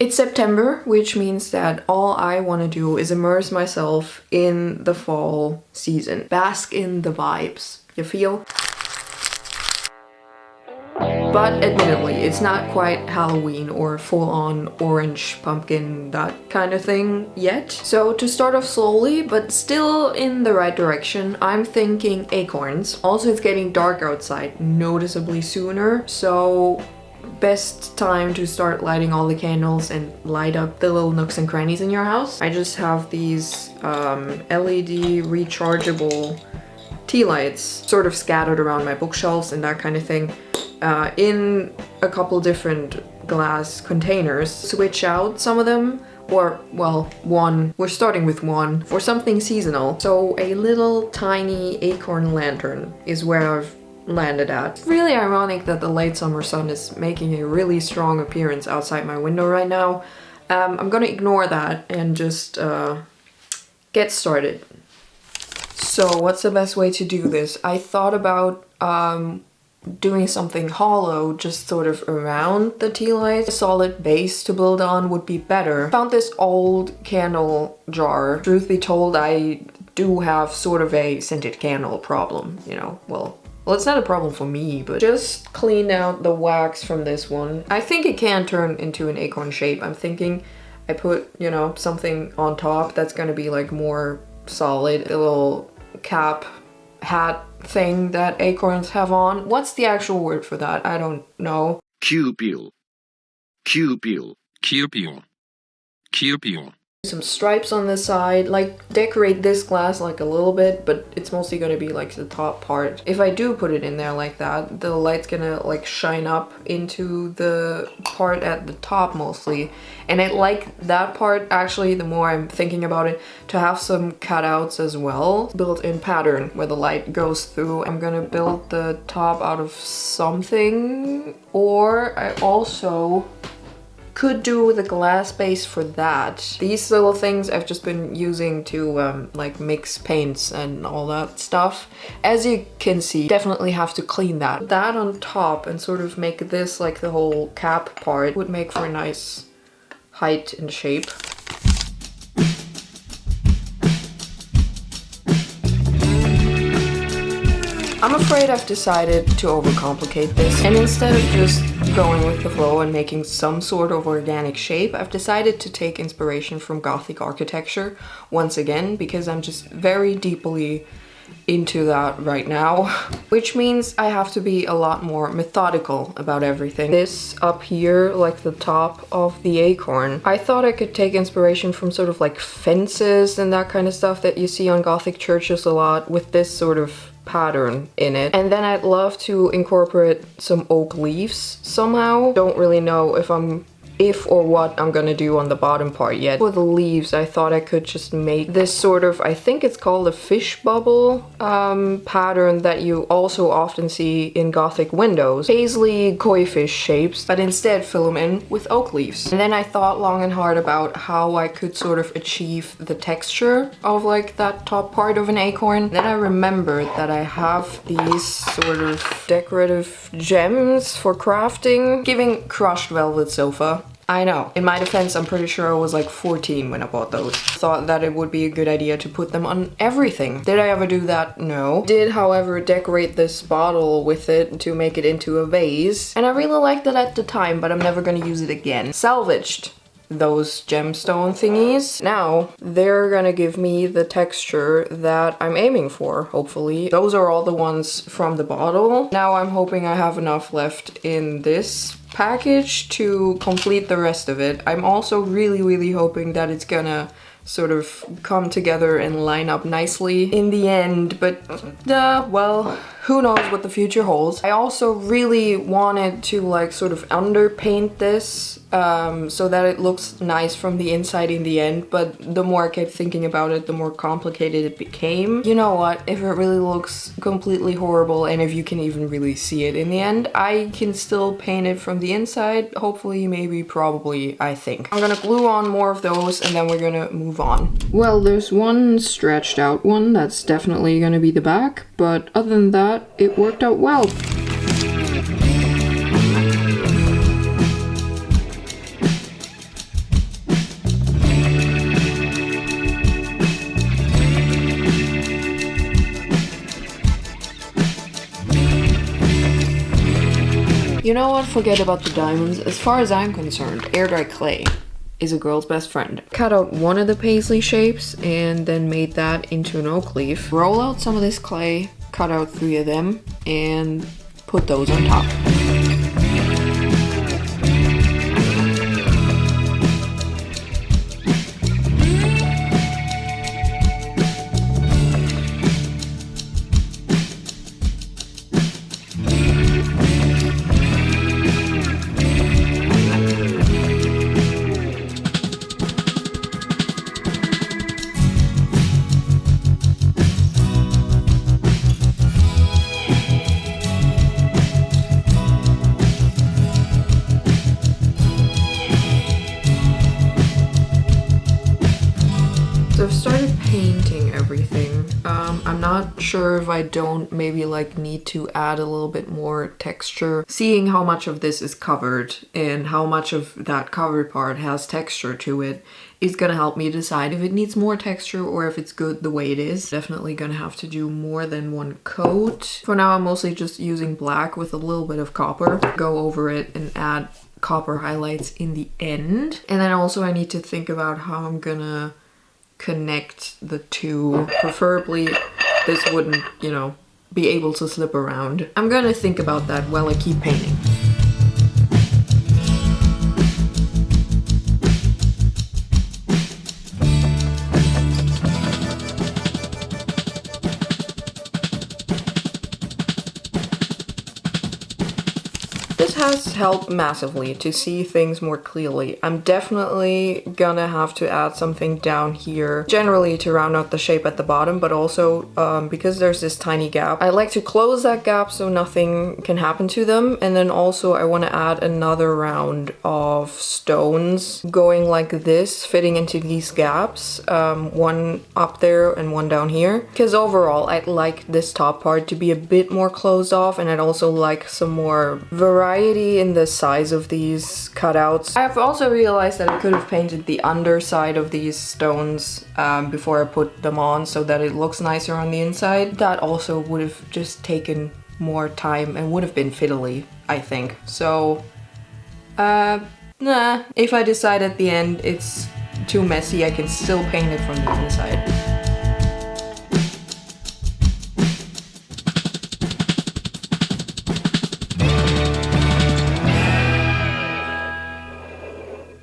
It's September, which means that all I want to do is immerse myself in the fall season. Bask in the vibes. You feel? But admittedly, it's not quite Halloween or full-on orange pumpkin, that kind of thing yet. So to start off slowly, but still in the right direction, I'm thinking acorns. Also, it's getting dark outside noticeably sooner, so best time to start lighting all the candles and light up the little nooks and crannies in your house. I just have these LED rechargeable tea lights sort of scattered around my bookshelves and that kind of thing. In a couple different glass containers. Switch out some of them, or well, one. We're starting with one for something seasonal. So a little tiny acorn lantern is where I've landed at. It's really ironic that the late summer sun is making a really strong appearance outside my window right now. I'm gonna ignore that and just get started. So what's the best way to do this? I thought about doing something hollow just sort of around the tea light. A solid base to build on would be better. Found this old candle jar. Truth be told, I do have sort of a scented candle problem, you know. Well, it's not a problem for me, but just clean out the wax from this one. I think it can turn into an acorn shape. I'm thinking I put, you know, something on top that's gonna be like more solid. A little cap hat thing that acorns have on. What's the actual word for that? I don't know. Cupule. Cupule. Cupule. Cupule. Some stripes on the side, like decorate this glass like a little bit, but it's mostly gonna be like the top part. If I do put it in there like that, the light's gonna like shine up into the part at the top mostly. And I like that part actually, the more I'm thinking about it, to have some cutouts as well. Built-in pattern where the light goes through. I'm gonna build the top out of something, or I also could do the glass base for that. These little things I've just been using to like mix paints and all that stuff. As you can see, definitely have to clean that. That on top and sort of make this like the whole cap part would make for a nice height and shape. I'm afraid I've decided to overcomplicate this, and instead of just going with the flow and making some sort of organic shape, I've decided to take inspiration from Gothic architecture once again, because I'm just very deeply into that right now, which means I have to be a lot more methodical about everything. This up here, like the top of the acorn, I thought I could take inspiration from sort of like fences and that kind of stuff that you see on Gothic churches a lot, with this sort of pattern in it. And then I'd love to incorporate some oak leaves somehow. Don't really know if or what I'm gonna do on the bottom part yet. For the leaves, I thought I could just make this sort of, I think it's called a fish bubble pattern that you also often see in Gothic windows. Paisley koi fish shapes, but instead fill them in with oak leaves. And then I thought long and hard about how I could sort of achieve the texture of like that top part of an acorn. Then I remembered that I have these sort of decorative gems for crafting, giving crushed velvet sofa. I know. In my defense, I'm pretty sure I was like 14 when I bought those. Thought that it would be a good idea to put them on everything. Did I ever do that? No. Did, however, decorate this bottle with it to make it into a vase. And I really liked it at the time, but I'm never gonna use it again. Salvaged those gemstone thingies. Now, they're gonna give me the texture that I'm aiming for, hopefully. Those are all the ones from the bottle. Now I'm hoping I have enough left in this package to complete the rest of it. I'm also really hoping that it's gonna sort of come together and line up nicely in the end, but well, who knows what the future holds. I also really wanted to like sort of underpaint this so that it looks nice from the inside in the end, but the more I kept thinking about it, the more complicated it became. You know what, if it really looks completely horrible and if you can even really see it in the end, I can still paint it from the inside, hopefully, maybe, probably, I think. I'm gonna glue on more of those and then we're gonna move on. Well, there's one stretched out one that's definitely gonna be the back, but other than that, it worked out well. You know what? Forget about the diamonds. As far as I'm concerned, air dry clay is a girl's best friend. Cut out one of the paisley shapes and then made that into an oak leaf. Roll out some of this clay, cut out 3 of them, and put those on top. So I've started painting everything. I'm not sure if I don't maybe like need to add a little bit more texture. Seeing how much of this is covered and how much of that covered part has texture to it is gonna help me decide if it needs more texture or if it's good the way it is. Definitely gonna have to do more than one coat. For now I'm mostly just using black with a little bit of copper. Go over it and add copper highlights in the end. And then also I need to think about how I'm gonna connect the two. Preferably this wouldn't, you know, be able to slip around. I'm gonna think about that while I keep painting. This has helped massively to see things more clearly. I'm definitely gonna have to add something down here, generally to round out the shape at the bottom, but also because there's this tiny gap, I like to close that gap so nothing can happen to them. And then also I want to add another round of stones going like this, fitting into these gaps, one up there and one down here. Because overall I'd like this top part to be a bit more closed off, and I'd also like some more variety in the size of these cutouts. I've also realized that I could have painted the underside of these stones before I put them on so that it looks nicer on the inside. That also would have just taken more time and would have been fiddly, I think. So, nah, if I decide at the end it's too messy, I can still paint it from the inside.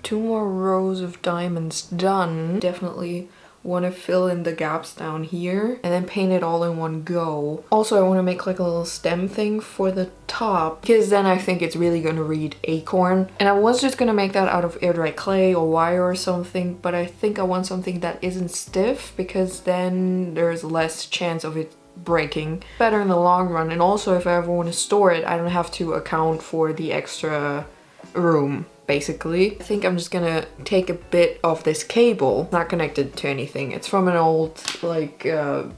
Two more rows of diamonds done. Definitely want to fill in the gaps down here and then paint it all in one go. Also, I want to make like a little stem thing for the top, because then I think it's really going to read Acorn. And I was just going to make that out of air dry clay or wire or something, but I think I want something that isn't stiff, because then there's less chance of it breaking. Better in the long run. And also, if I ever want to store it, I don't have to account for the extra room. Basically, I think I'm just gonna take a bit of this cable, not connected to anything. It's from an old, like,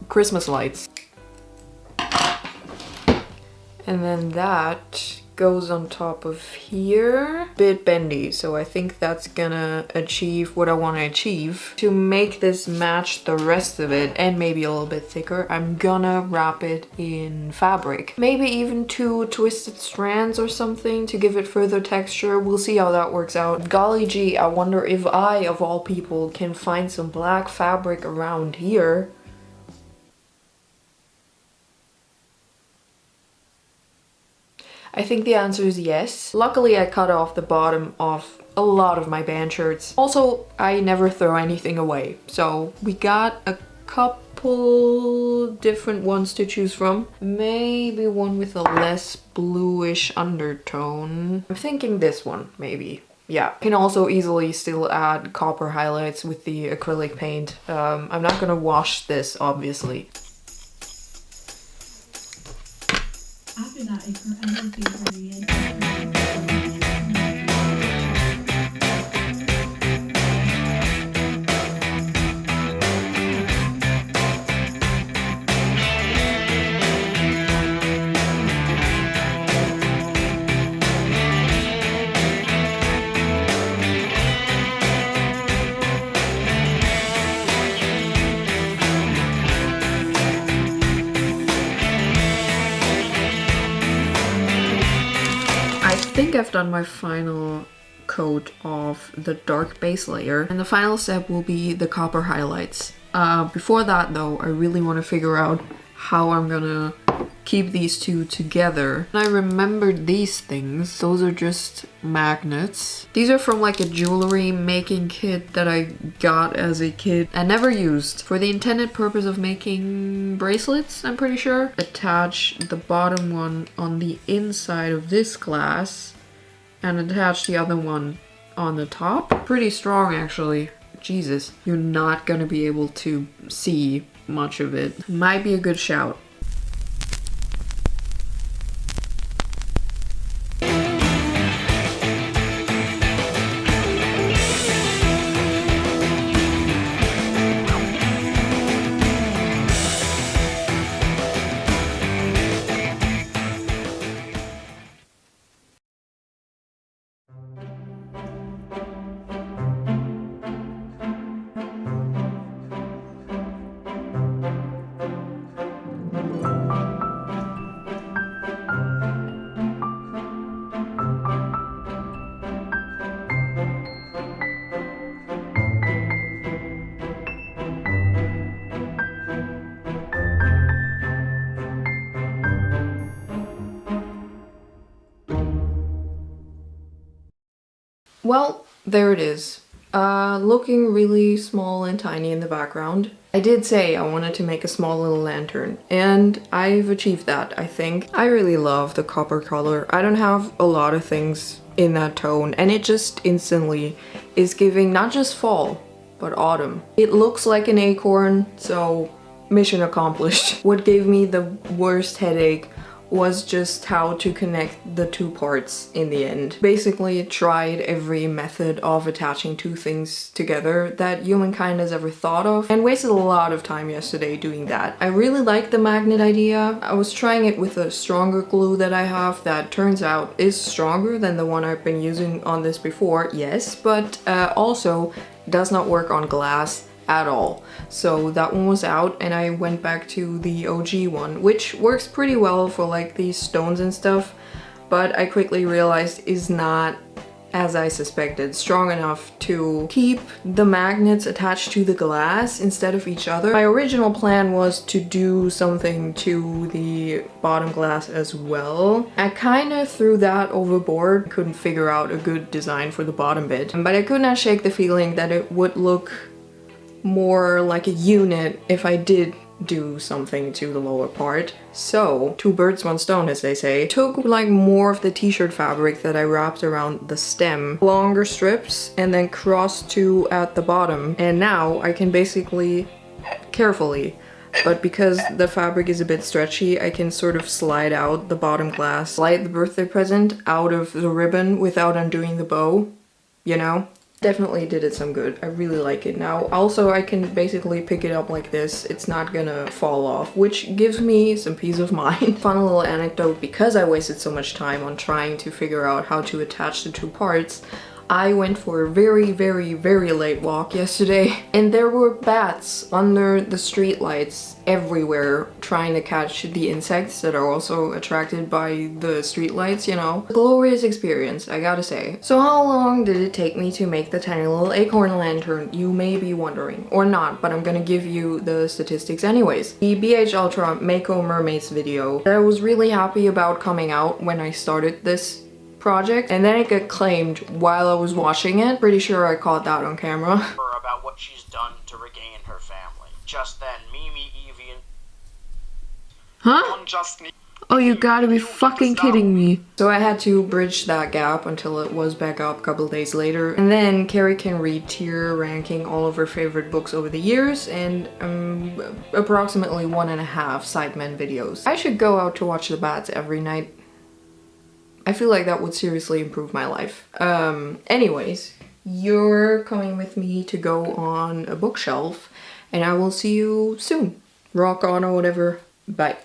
Christmas lights. And then that goes on top of here. Bit bendy, so I think that's gonna achieve what I want to achieve. To make this match the rest of it, and maybe a little bit thicker, I'm gonna wrap it in fabric. Maybe even 2 twisted strands or something to give it further texture. We'll see how that works out. Golly gee, I wonder if I, of all people, can find some black fabric around here. I think the answer is yes. Luckily, I cut off the bottom of a lot of my band shirts. Also, I never throw anything away. So we got a couple different ones to choose from. Maybe one with a less bluish undertone. I'm thinking this one, maybe. Yeah, can also easily still add copper highlights with the acrylic paint. I'm not gonna wash this, obviously. After that, I forever favorited. I've done my final coat of the dark base layer, and the final step will be the copper highlights. Before that though, I really want to figure out how I'm gonna keep these two together. And I remembered these things. Those are just magnets. These are from like a jewelry making kit that I got as a kid and never used for the intended purpose of making bracelets, I'm pretty sure. Attach the bottom one on the inside of this glass and attach the other one on the top. Pretty strong actually. Jesus, you're not gonna be able to see much of it. Might be a good shout. Well, there it is. Looking really small and tiny in the background. I did say I wanted to make a small little lantern, and I've achieved that, I think. I really love the copper color. I don't have a lot of things in that tone, and it just instantly is giving not just fall, but autumn. It looks like an acorn, so mission accomplished. What gave me the worst headache was just how to connect the two parts in the end. Basically tried every method of attaching two things together that humankind has ever thought of, and wasted a lot of time yesterday doing that. I really like the magnet idea. I was trying it with a stronger glue that I have that turns out is stronger than the one I've been using on this before, yes, but also does not work on glass at all. So that one was out, and I went back to the OG one, which works pretty well for like these stones and stuff, but I quickly realized is not, as I suspected, strong enough to keep the magnets attached to the glass instead of each other. My original plan was to do something to the bottom glass as well. I kind of threw that overboard, couldn't figure out a good design for the bottom bit, but I could not shake the feeling that it would look more like a unit if I did do something to the lower part. So, two birds, one stone, as they say. Took like more of the t-shirt fabric that I wrapped around the stem, longer strips, and then crossed two at the bottom. And now I can basically, carefully, but because the fabric is a bit stretchy, I can sort of slide out the bottom glass, slide the birthday present out of the ribbon without undoing the bow, you know? Definitely did it some good. I really like it now. Also, I can basically pick it up like this. It's not gonna fall off, which gives me some peace of mind. Fun little anecdote, because I wasted so much time on trying to figure out how to attach the two parts, I went for a very, very, very late walk yesterday, and there were bats under the street lights everywhere trying to catch the insects that are also attracted by the street lights, you know. Glorious experience, I gotta say. So how long did it take me to make the tiny little acorn lantern, you may be wondering. Or not, but I'm gonna give you the statistics anyways. The BH Ultra Mako Mermaids video that I was really happy about coming out when I started this project, and then it got claimed while I was watching it. Pretty sure I caught that on camera. About what she's done to regain her family. Just then, Mimi, Evie, and Huh? Oh, you gotta be fucking kidding me. So I had to bridge that gap until it was back up a couple days later. And then Carrie can read tier ranking all of her favorite books over the years, and approximately 1.5 Sidemen videos. I should go out to watch the bats every night. I feel like that would seriously improve my life. Anyways, you're coming with me to go on a bookshelf, and I will see you soon. Rock on or whatever. Bye.